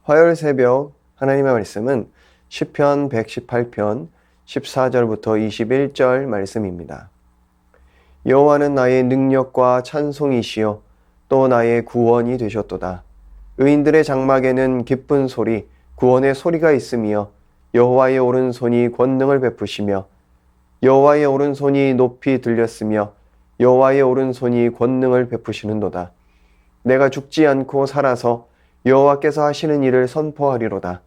화요일 새벽 하나님의 말씀은 시편 118편 14절부터 21절 말씀입니다. 여호와는 나의 능력과 찬송이시요 또 나의 구원이 되셨도다. 의인들의 장막에는 기쁜 소리, 구원의 소리가 있으며 여호와의 오른손이 권능을 베푸시며 여호와의 오른손이 높이 들렸으며 여호와의 오른손이 권능을 베푸시는도다. 내가 죽지 않고 살아서 여호와께서 하시는 일을 선포하리로다.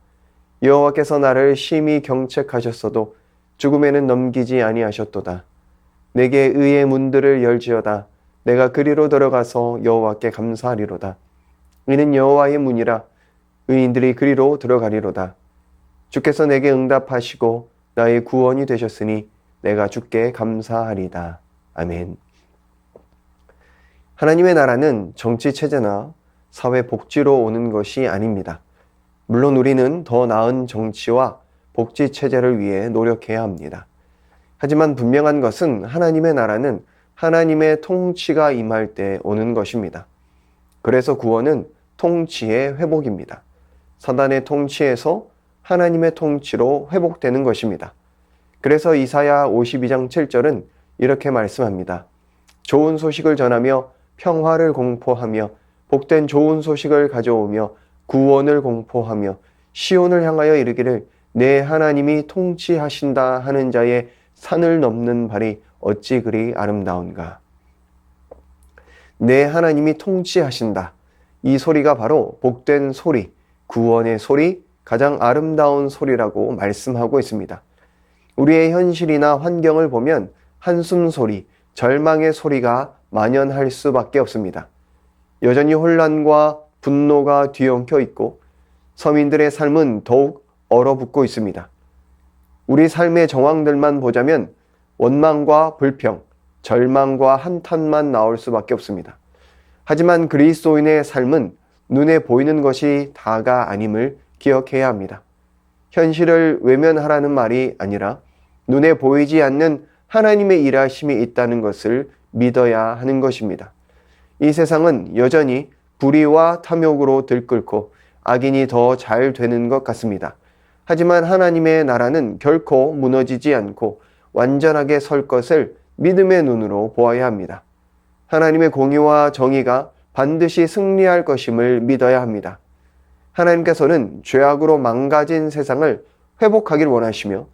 여호와께서 나를 심히 경책하셨어도 죽음에는 넘기지 아니하셨도다. 내게 의의 문들을 열지어다. 내가 그리로 들어가서 여호와께 감사하리로다. 이는 여호와의 문이라. 의인들이 그리로 들어가리로다. 주께서 내게 응답하시고 나의 구원이 되셨으니 내가 주께 감사하리다. 아멘. 하나님의 나라는 정치 체제나 사회 복지로 오는 것이 아닙니다. 물론 우리는 더 나은 정치와 복지 체제를 위해 노력해야 합니다. 하지만 분명한 것은 하나님의 나라는 하나님의 통치가 임할 때 오는 것입니다. 그래서 구원은 통치의 회복입니다. 사단의 통치에서 하나님의 통치로 회복되는 것입니다. 그래서 이사야 52장 7절은 이렇게 말씀합니다. 좋은 소식을 전하며 평화를 공포하며 복된 좋은 소식을 가져오며 구원을 공포하며 시온을 향하여 이르기를 내 하나님이 통치하신다 하는 자의 산을 넘는 발이 어찌 그리 아름다운가. 내 하나님이 통치하신다. 이 소리가 바로 복된 소리, 구원의 소리, 가장 아름다운 소리라고 말씀하고 있습니다. 우리의 현실이나 환경을 보면 한숨 소리, 절망의 소리가 만연할 수밖에 없습니다. 여전히 혼란과 분노가 뒤엉켜 있고 서민들의 삶은 더욱 얼어붙고 있습니다. 우리 삶의 정황들만 보자면 원망과 불평, 절망과 한탄만 나올 수밖에 없습니다. 하지만 그리스도인의 삶은 눈에 보이는 것이 다가 아님을 기억해야 합니다. 현실을 외면하라는 말이 아니라 눈에 보이지 않는 하나님의 일하심이 있다는 것을 믿어야 하는 것입니다. 이 세상은 여전히 불의와 탐욕으로 들끓고 악인이 더 잘 되는 것 같습니다. 하지만 하나님의 나라는 결코 무너지지 않고 완전하게 설 것을 믿음의 눈으로 보아야 합니다. 하나님의 공의와 정의가 반드시 승리할 것임을 믿어야 합니다. 하나님께서는 죄악으로 망가진 세상을 회복하길 원하시며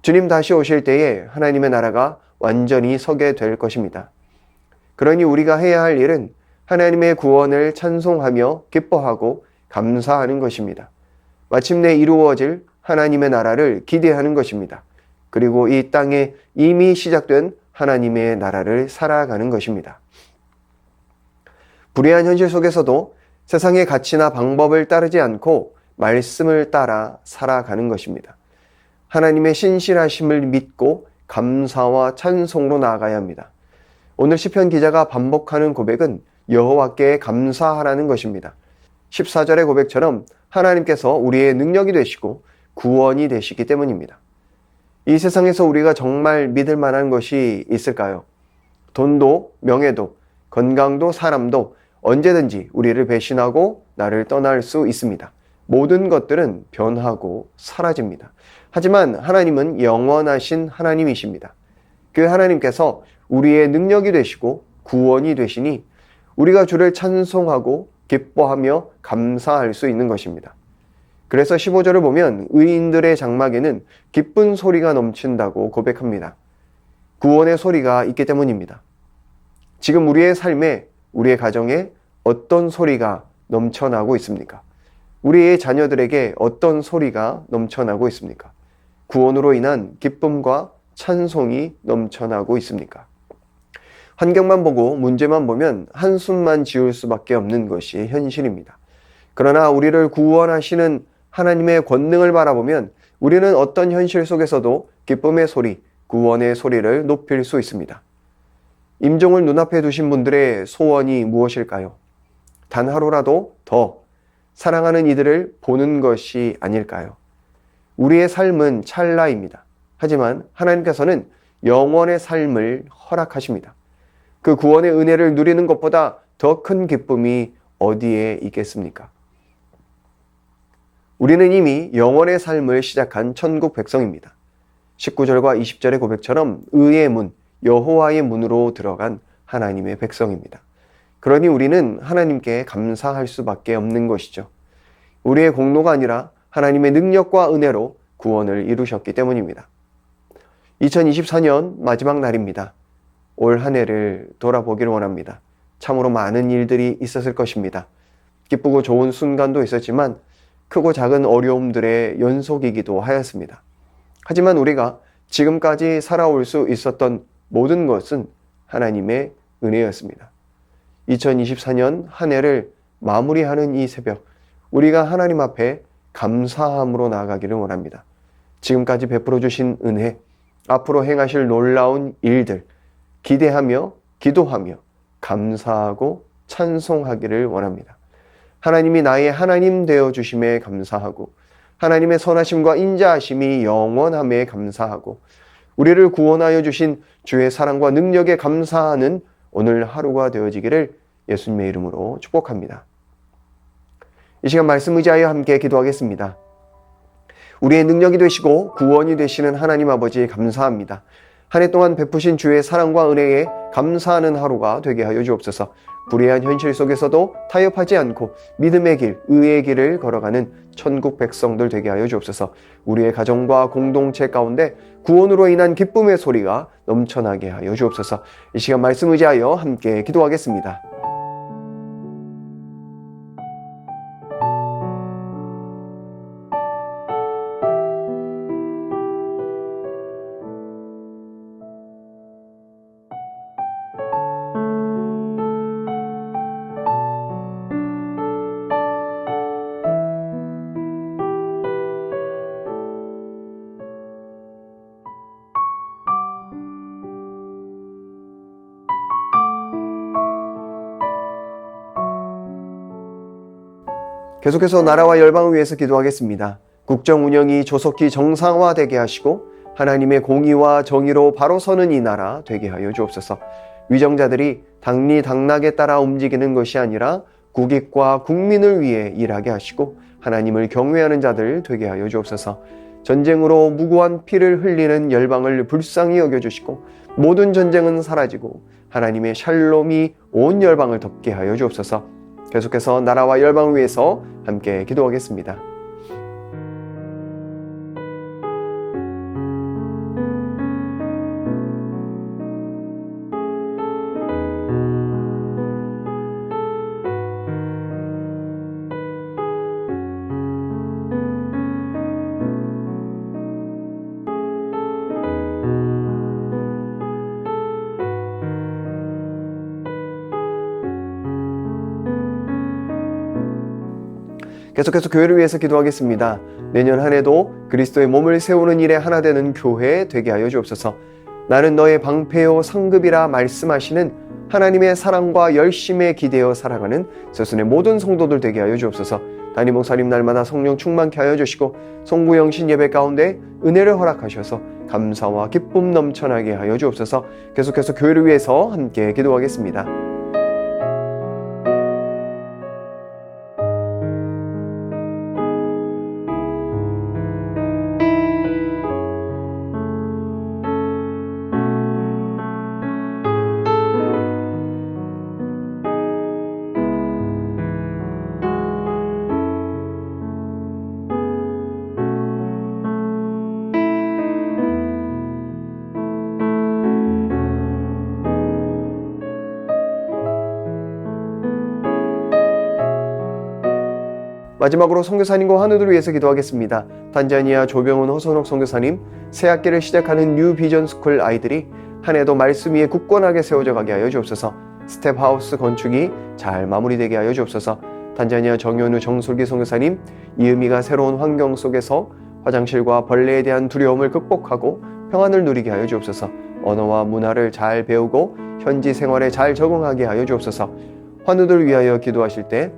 주님 다시 오실 때에 하나님의 나라가 완전히 서게 될 것입니다. 그러니 우리가 해야 할 일은 하나님의 구원을 찬송하며 기뻐하고 감사하는 것입니다. 마침내 이루어질 하나님의 나라를 기대하는 것입니다. 그리고 이 땅에 이미 시작된 하나님의 나라를 살아가는 것입니다. 불의한 현실 속에서도 세상의 가치나 방법을 따르지 않고 말씀을 따라 살아가는 것입니다. 하나님의 신실하심을 믿고 감사와 찬송으로 나아가야 합니다. 오늘 시편 기자가 반복하는 고백은 여호와께 감사하라는 것입니다. 14절의 고백처럼 하나님께서 우리의 능력이 되시고 구원이 되시기 때문입니다. 이 세상에서 우리가 정말 믿을 만한 것이 있을까요? 돈도, 명예도, 건강도, 사람도 언제든지 우리를 배신하고 나를 떠날 수 있습니다. 모든 것들은 변하고 사라집니다. 하지만 하나님은 영원하신 하나님이십니다. 그 하나님께서 우리의 능력이 되시고 구원이 되시니 우리가 주를 찬송하고 기뻐하며 감사할 수 있는 것입니다. 그래서 15절을 보면 의인들의 장막에는 기쁜 소리가 넘친다고 고백합니다. 구원의 소리가 있기 때문입니다. 지금 우리의 삶에, 우리의 가정에 어떤 소리가 넘쳐나고 있습니까? 우리의 자녀들에게 어떤 소리가 넘쳐나고 있습니까? 구원으로 인한 기쁨과 찬송이 넘쳐나고 있습니까? 환경만 보고 문제만 보면 한숨만 지을 수밖에 없는 것이 현실입니다. 그러나 우리를 구원하시는 하나님의 권능을 바라보면 우리는 어떤 현실 속에서도 기쁨의 소리, 구원의 소리를 높일 수 있습니다. 임종을 눈앞에 두신 분들의 소원이 무엇일까요? 단 하루라도 더 사랑하는 이들을 보는 것이 아닐까요? 우리의 삶은 찰나입니다. 하지만 하나님께서는 영원의 삶을 허락하십니다. 그 구원의 은혜를 누리는 것보다 더 큰 기쁨이 어디에 있겠습니까? 우리는 이미 영원의 삶을 시작한 천국 백성입니다. 19절과 20절의 고백처럼 의의 문, 여호와의 문으로 들어간 하나님의 백성입니다. 그러니 우리는 하나님께 감사할 수밖에 없는 것이죠. 우리의 공로가 아니라 하나님의 능력과 은혜로 구원을 이루셨기 때문입니다. 2024년 마지막 날입니다. 올 한 해를 돌아보기를 원합니다. 참으로 많은 일들이 있었을 것입니다. 기쁘고 좋은 순간도 있었지만 크고 작은 어려움들의 연속이기도 하였습니다. 하지만 우리가 지금까지 살아올 수 있었던 모든 것은 하나님의 은혜였습니다. 2024년 한 해를 마무리하는 이 새벽, 우리가 하나님 앞에 감사함으로 나아가기를 원합니다. 지금까지 베풀어 주신 은혜, 앞으로 행하실 놀라운 일들, 기대하며 기도하며 감사하고 찬송하기를 원합니다. 하나님이 나의 하나님 되어 주심에 감사하고 하나님의 선하심과 인자하심이 영원함에 감사하고 우리를 구원하여 주신 주의 사랑과 능력에 감사하는 오늘 하루가 되어지기를 예수님의 이름으로 축복합니다. 이 시간 말씀 의지하여 함께 기도하겠습니다. 우리의 능력이 되시고 구원이 되시는 하나님 아버지 감사합니다. 한 해 동안 베푸신 주의 사랑과 은혜에 감사하는 하루가 되게 하여 주옵소서. 불의한 현실 속에서도 타협하지 않고 믿음의 길, 의의 길을 걸어가는 천국 백성들 되게 하여 주옵소서. 우리의 가정과 공동체 가운데 구원으로 인한 기쁨의 소리가 넘쳐나게 하여 주옵소서. 이 시간 말씀 의지하여 함께 기도하겠습니다. 계속해서 나라와 열방을 위해서 기도하겠습니다. 국정 운영이 조속히 정상화되게 하시고 하나님의 공의와 정의로 바로 서는 이 나라 되게 하여 주옵소서. 위정자들이 당리당락에 따라 움직이는 것이 아니라 국익과 국민을 위해 일하게 하시고 하나님을 경외하는 자들 되게 하여 주옵소서. 전쟁으로 무고한 피를 흘리는 열방을 불쌍히 여겨주시고 모든 전쟁은 사라지고 하나님의 샬롬이 온 열방을 덮게 하여 주옵소서. 계속해서 나라와 열방을 위해서 함께 기도하겠습니다. 계속해서 교회를 위해서 기도하겠습니다. 내년 한 해도 그리스도의 몸을 세우는 일에 하나 되는 교회 되게 하여 주옵소서. 나는 너의 방패요 상급이라 말씀하시는 하나님의 사랑과 열심에 기대어 살아가는 서순의 모든 성도들 되게 하여 주옵소서. 담임 목사님 날마다 성령 충만케 하여 주시고 송구영신 예배 가운데 은혜를 허락하셔서 감사와 기쁨 넘쳐나게 하여 주옵소서. 계속해서 교회를 위해서 함께 기도하겠습니다. 마지막으로 선교사님과 환우들을 위해서 기도하겠습니다. 탄자니아 조병훈 허선옥 선교사님, 새학기를 시작하는 뉴 비전 스쿨 아이들이 한 해도 말씀 위에 굳건하게 세워져 가게 하여 주옵소서. 스텝하우스 건축이 잘 마무리되게 하여 주옵소서. 탄자니아 정현우 정솔기 선교사님, 이음이가 새로운 환경 속에서 화장실과 벌레에 대한 두려움을 극복하고 평안을 누리게 하여 주옵소서. 언어와 문화를 잘 배우고 현지 생활에 잘 적응하게 하여 주옵소서. 환우들 위하여 기도하실 때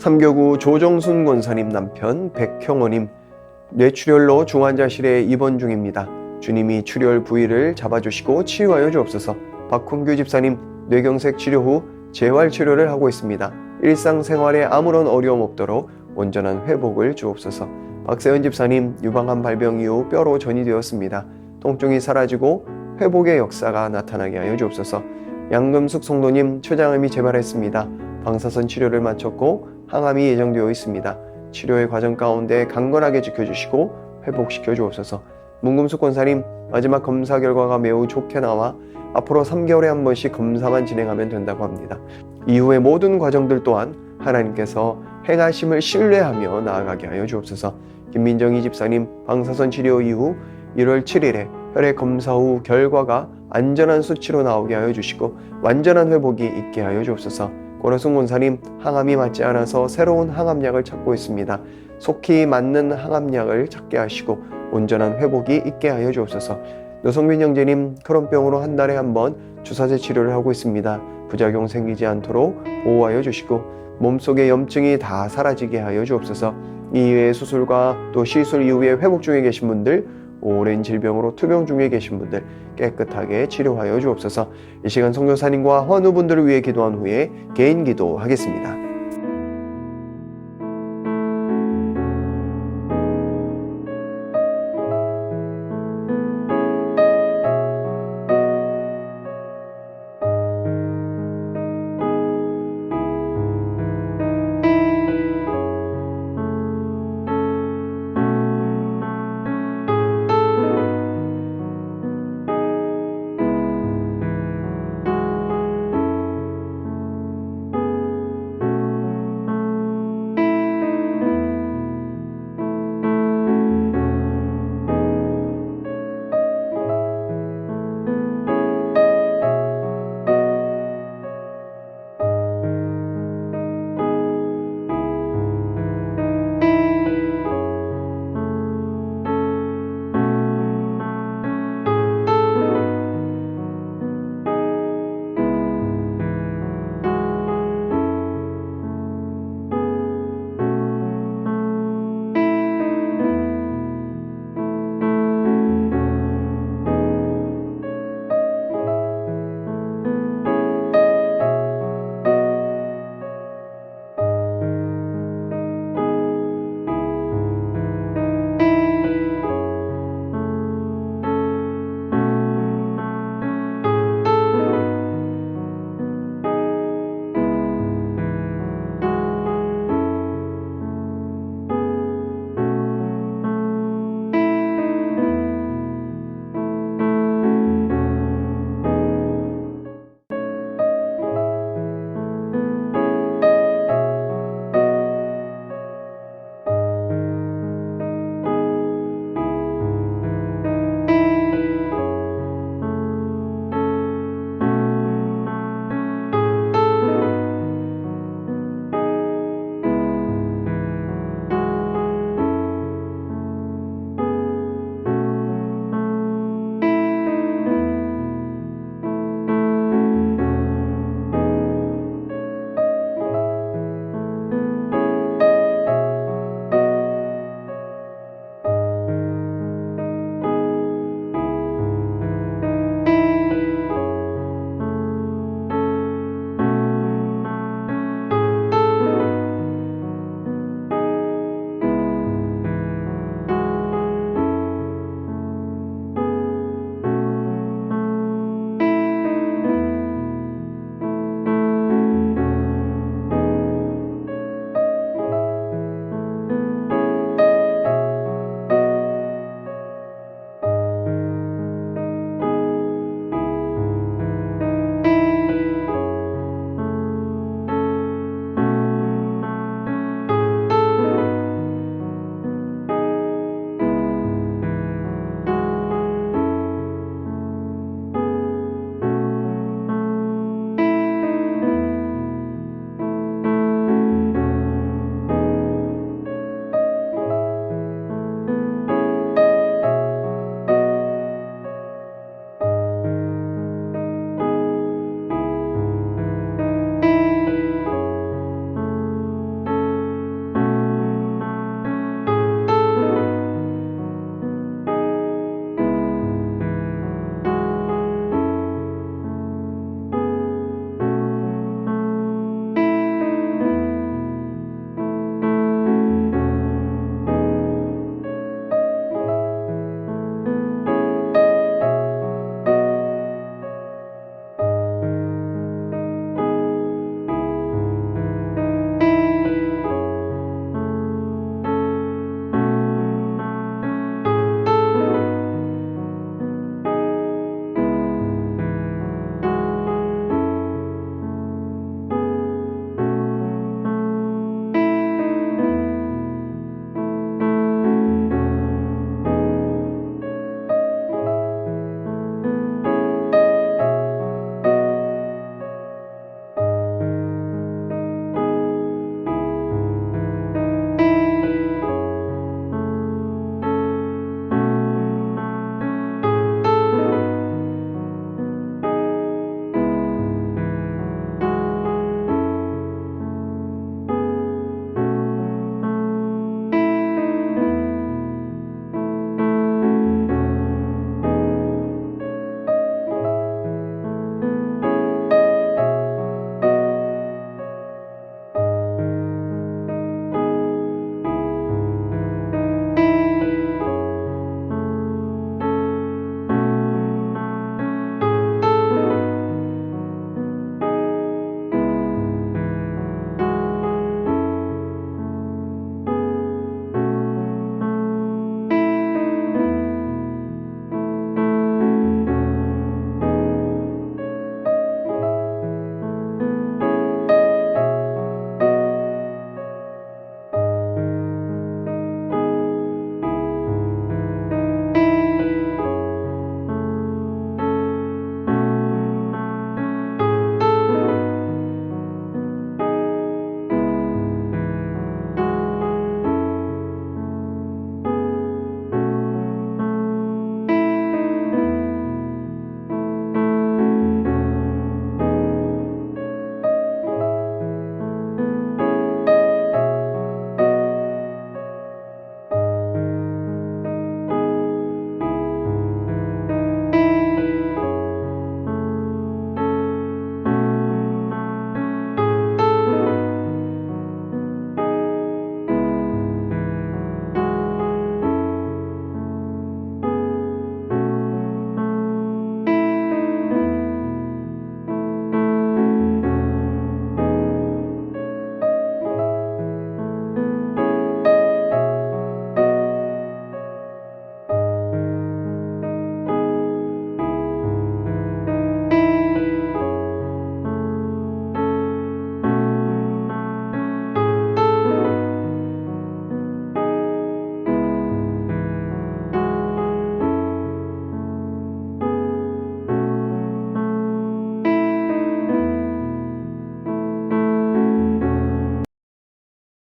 삼교구 조정순 권사님 남편 백형호님, 뇌출혈로 중환자실에 입원 중입니다. 주님이 출혈 부위를 잡아주시고 치유하여 주옵소서. 박훈규 집사님, 뇌경색 치료 후 재활치료를 하고 있습니다. 일상생활에 아무런 어려움 없도록 온전한 회복을 주옵소서. 박세현 집사님, 유방암 발병 이후 뼈로 전이 되었습니다. 통증이 사라지고 회복의 역사가 나타나게 하여 주옵소서. 양금숙 성도님, 췌장암이 재발했습니다. 방사선 치료를 마쳤고 항암이 예정되어 있습니다. 치료의 과정 가운데 강건하게 지켜주시고 회복시켜 주옵소서. 문금숙 권사님, 마지막 검사 결과가 매우 좋게 나와 앞으로 3개월에 한 번씩 검사만 진행하면 된다고 합니다. 이후의 모든 과정들 또한 하나님께서 행하심을 신뢰하며 나아가게 하여 주옵소서. 김민정희 집사님, 방사선 치료 이후 1월 7일에 혈액 검사 후 결과가 안전한 수치로 나오게 하여 주시고 완전한 회복이 있게 하여 주옵소서. 고려승 권사님, 항암이 맞지 않아서 새로운 항암약을 찾고 있습니다. 속히 맞는 항암약을 찾게 하시고 온전한 회복이 있게 하여 주옵소서. 노성민 형제님, 크론병으로 한 달에 한 번 주사제 치료를 하고 있습니다. 부작용 생기지 않도록 보호하여 주시고 몸속의 염증이 다 사라지게 하여 주옵소서. 이외의 수술과 또 시술 이후에 회복 중에 계신 분들, 오랜 질병으로 투병 중에 계신 분들 깨끗하게 치료하여 주옵소서. 이 시간 선교사님과 환우분들을 위해 기도한 후에 개인 기도하겠습니다.